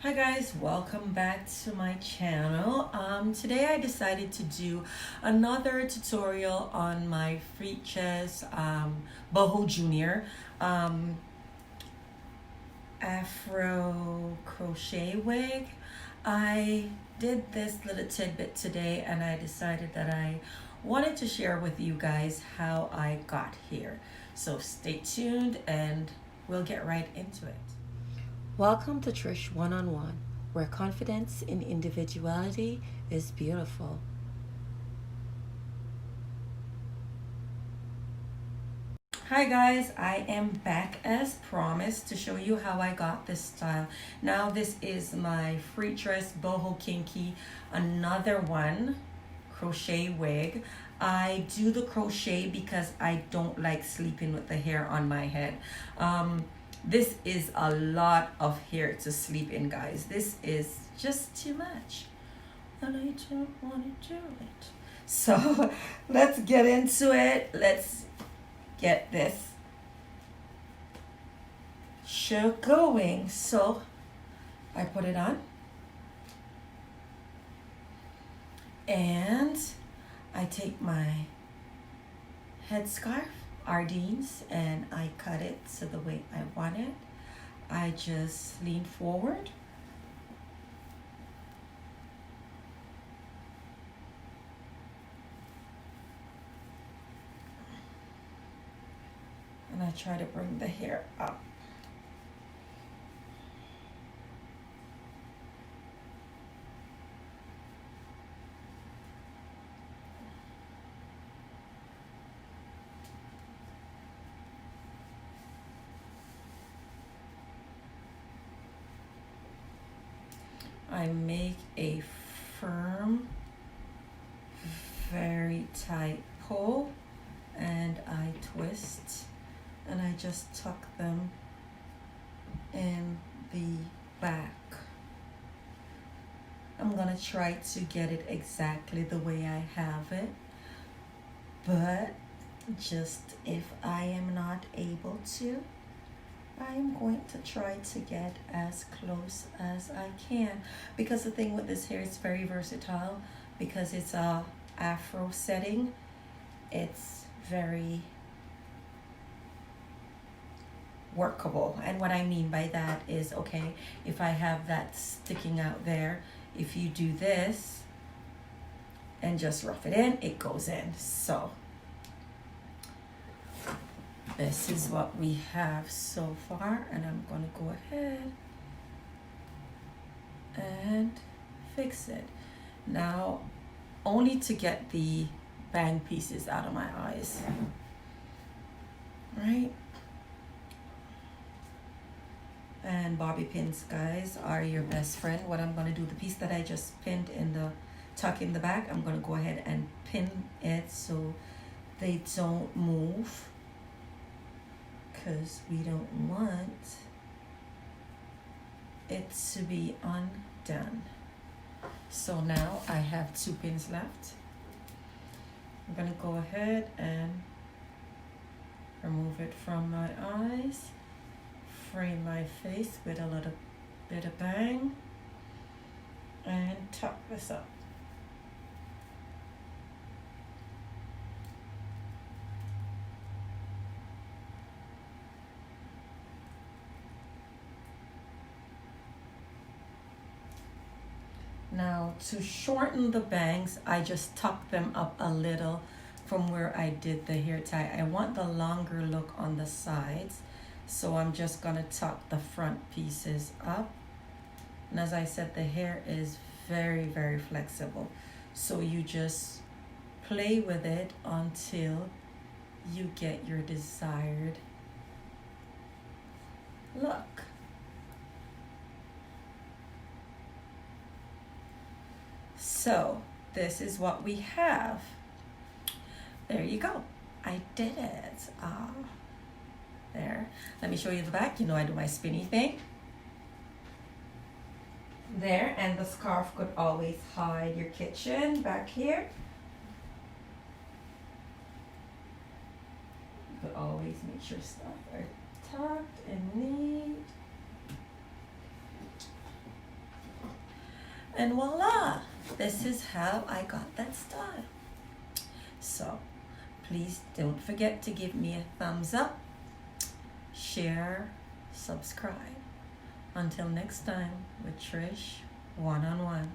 Hi guys, welcome back to my channel. Today I decided to do another tutorial on my freetress Boho Junior Afro crochet wig. I did this little tidbit today and I decided that I wanted to share with you guys how I got here. So stay tuned and we'll get right into it. Welcome to Trish One-on-One, where confidence in individuality is beautiful. Hi guys, I am back as promised to show you how I got this style. Now this is my freetress Boho Kinky, another one, crochet wig. I do the crochet because I don't like sleeping with the hair on my head. This is a lot of hair to sleep in, guys. This is just too much. And I don't want to do it. So let's get into it. Let's get this show going. So I put it on. And I take my headscarf, Ardeen's, and I cut it so the way I want it. I just lean forward. And I try to bring the hair up. I make a firm, very tight pull and I twist and I just tuck them in the back. I'm gonna try to get it exactly the way I have it, but just if I am not able to, I'm going to try to get as close as I can, because the thing with this hair is very versatile because it's a afro setting. It's very workable, and what I mean by that is, okay, if I have that sticking out there, if you do this and just rough it in, it goes in. So this is what we have so far, and I'm going to go ahead and fix it. Now, only to get the bang pieces out of my eyes, right? And bobby pins, guys, are your best friend. What I'm going to do, the piece that I just pinned in the tuck in the back, I'm going to go ahead and pin it so they don't move, because we don't want it to be undone. So now I have 2 pins left. I'm gonna go ahead and remove it from my eyes, frame my face with a little bit of bang, and tuck this up. Now, to shorten the bangs, I just tuck them up a little from where I did the hair tie. I want the longer look on the sides, so I'm just gonna tuck the front pieces up. And as I said, the hair is very, very flexible. So you just play with it until you get your desired look. So this is what we have. There you go. I did it. There. Let me show you the back. You know I do my spinny thing. There, and the scarf could always hide your kitchen back here. You could always make sure stuff are tucked and neat. And voila, this is how I got that style. So please don't forget to give me a thumbs up, share, subscribe. Until next time with Trish, one-on-one.